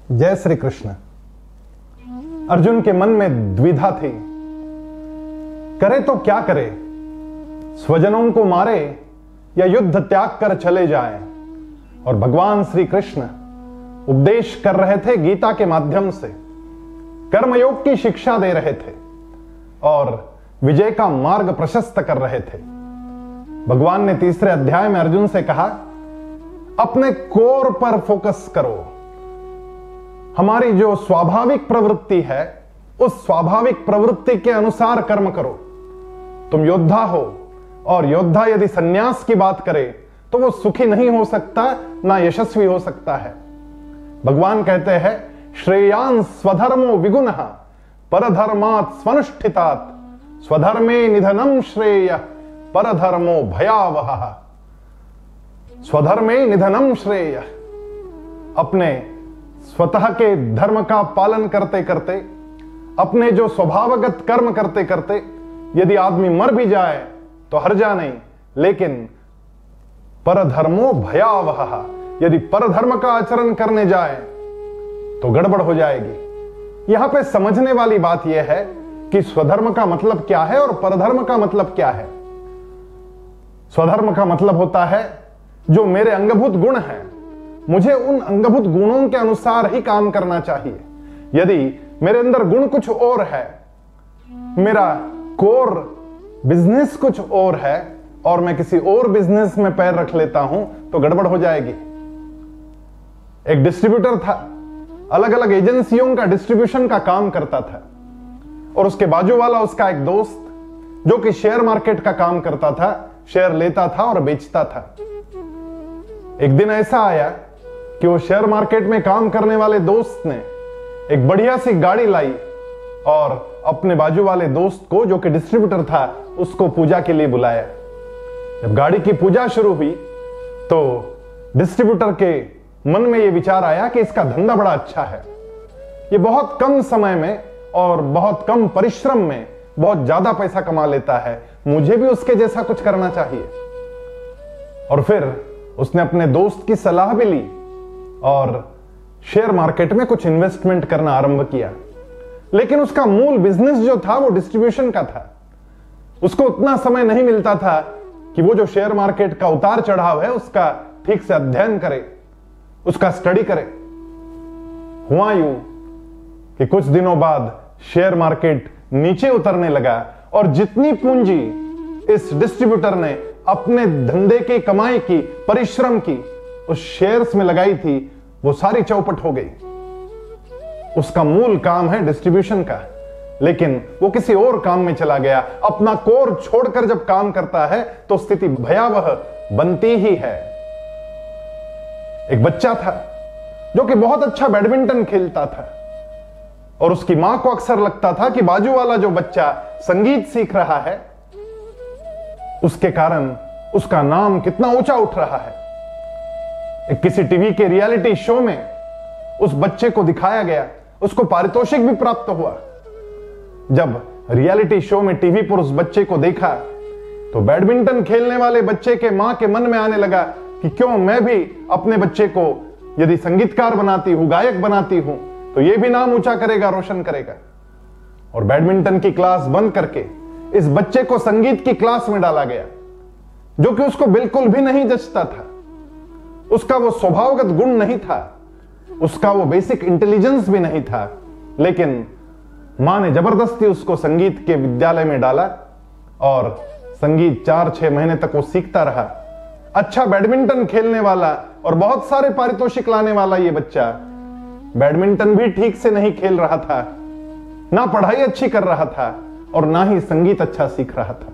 जय श्री कृष्ण। अर्जुन के मन में द्विधा थी, करे तो क्या करे, स्वजनों को मारे या युद्ध त्याग कर चले जाए। और भगवान श्री कृष्ण उपदेश कर रहे थे गीता के माध्यम से, कर्मयोग की शिक्षा दे रहे थे और विजय का मार्ग प्रशस्त कर रहे थे। भगवान ने तीसरे अध्याय में अर्जुन से कहा, अपने कोर पर फोकस करो। हमारी जो स्वाभाविक प्रवृत्ति है उस स्वाभाविक प्रवृत्ति के अनुसार कर्म करो। तुम योद्धा हो और योद्धा यदि सन्यास की बात करे तो वो सुखी नहीं हो सकता, ना यशस्वी हो सकता है। भगवान कहते हैं, श्रेयान स्वधर्मो विगुणः परधर्मात् स्वनुष्ठितात् स्वधर्मे निधनम श्रेय परधर्मो भयावहः। स्वधर्मे निधनम श्रेय, अपने स्वतः के धर्म का पालन करते करते, अपने जो स्वभावगत कर्म करते करते यदि आदमी मर भी जाए तो हर्जा नहीं, लेकिन परधर्मो भयावहः, यदि परधर्म का आचरण करने जाए तो गड़बड़ हो जाएगी। यहां पे समझने वाली बात यह है कि स्वधर्म का मतलब क्या है और परधर्म का मतलब क्या है। स्वधर्म का मतलब होता है जो मेरे अंगभूत गुण हैं, मुझे उन अंगभूत गुणों के अनुसार ही काम करना चाहिए। यदि मेरे अंदर गुण कुछ और है, मेरा कोर बिजनेस कुछ और है और मैं किसी और बिजनेस में पैर रख लेता हूं तो गड़बड़ हो जाएगी। एक डिस्ट्रीब्यूटर था, अलग अलग एजेंसियों का डिस्ट्रीब्यूशन का काम करता था और उसके बाजू वाला उसका एक दोस्त जो कि शेयर मार्केट का काम करता था, शेयर लेता था और बेचता था। एक दिन ऐसा आया कि वो शेयर मार्केट में काम करने वाले दोस्त ने एक बढ़िया सी गाड़ी लाई और अपने बाजू वाले दोस्त को जो कि डिस्ट्रीब्यूटर था उसको पूजा के लिए बुलाया। जब गाड़ी की पूजा शुरू हुई तो डिस्ट्रीब्यूटर के मन में यह विचार आया कि इसका धंधा बड़ा अच्छा है, ये बहुत कम समय में और बहुत कम परिश्रम में बहुत ज्यादा पैसा कमा लेता है, मुझे भी उसके जैसा कुछ करना चाहिए। और फिर उसने अपने दोस्त की सलाह भी ली और शेयर मार्केट में कुछ इन्वेस्टमेंट करना आरंभ किया। लेकिन उसका मूल बिजनेस जो था वो डिस्ट्रीब्यूशन का था। उसको उतना समय नहीं मिलता था कि वो जो शेयर मार्केट का उतार चढ़ाव है उसका ठीक से अध्ययन करे, उसका स्टडी करे। हुआ यूं कि कुछ दिनों बाद शेयर मार्केट नीचे उतरने लगा और जितनी पूंजी इस डिस्ट्रीब्यूटर ने अपने धंधे की कमाई की, परिश्रम की उस शेयर्स में लगाई थी, वो सारी चौपट हो गई। उसका मूल काम है डिस्ट्रीब्यूशन का, लेकिन वो किसी और काम में चला गया। अपना कोर छोड़कर जब काम करता है तो स्थिति भयावह बनती ही है। एक बच्चा था जो कि बहुत अच्छा बैडमिंटन खेलता था और उसकी मां को अक्सर लगता था कि बाजू वाला जो बच्चा संगीत सीख रहा है उसके कारण उसका नाम कितना ऊंचा उठ रहा है। किसी टीवी के रियलिटी शो में उस बच्चे को दिखाया गया, उसको पारितोषिक भी प्राप्त हुआ। जब रियलिटी शो में टीवी पर उस बच्चे को देखा तो बैडमिंटन खेलने वाले बच्चे के मां के मन में आने लगा कि क्यों मैं भी अपने बच्चे को यदि संगीतकार बनाती हूं, गायक बनाती हूं तो यह भी नाम ऊंचा करेगा, रोशन करेगा। और बैडमिंटन की क्लास बंद करके इस बच्चे को संगीत की क्लास में डाला गया, जो कि उसको बिल्कुल भी नहीं जचता था। उसका वो स्वभावगत गुण नहीं था, उसका वो बेसिक इंटेलिजेंस भी नहीं था, लेकिन मां ने जबरदस्ती उसको संगीत के विद्यालय में डाला और संगीत 4-6 महीने तक वो सीखता रहा। अच्छा बैडमिंटन खेलने वाला और बहुत सारे पारितोषिक लाने वाला ये बच्चा बैडमिंटन भी ठीक से नहीं खेल रहा था, ना पढ़ाई अच्छी कर रहा था और ना ही संगीत अच्छा सीख रहा था।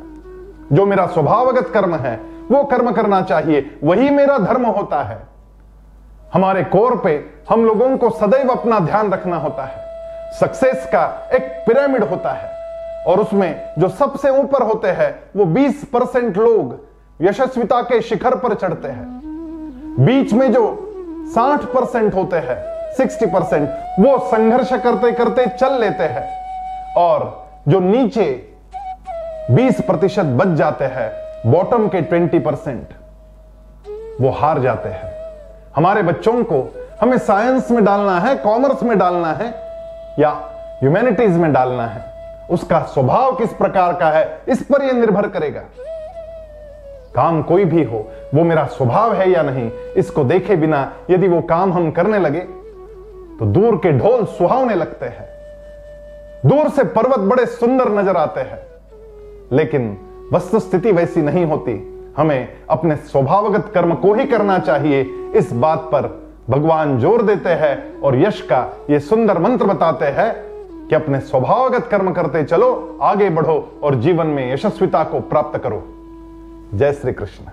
जो मेरा स्वभावगत कर्म है वो कर्म करना चाहिए, वही मेरा धर्म होता है। हमारे कोर पे हम लोगों को सदैव अपना ध्यान रखना होता है। सक्सेस का एक पिरामिड होता है और उसमें जो सबसे ऊपर होते हैं वो 20% लोग यशस्विता के शिखर पर चढ़ते हैं। बीच में जो 60% होते हैं, 60%, वो संघर्ष करते करते चल लेते हैं और जो नीचे 20% बच जाते हैं, बॉटम के 20%, वो हार जाते हैं। हमारे बच्चों को हमें साइंस में डालना है, कॉमर्स में डालना है या ह्यूमैनिटीज में डालना है, उसका स्वभाव किस प्रकार का है इस पर यह निर्भर करेगा। काम कोई भी हो, वो मेरा स्वभाव है या नहीं, इसको देखे बिना यदि वो काम हम करने लगे तो दूर के ढोल सुहावने लगते हैं, दूर से पर्वत बड़े सुंदर नजर आते हैं, लेकिन वस्तुस्थिति वैसी नहीं होती। हमें अपने स्वभावगत कर्म को ही करना चाहिए, इस बात पर भगवान जोर देते हैं और यश का यह सुंदर मंत्र बताते हैं कि अपने स्वभावगत कर्म करते चलो, आगे बढ़ो और जीवन में यशस्विता को प्राप्त करो। जय श्री कृष्ण।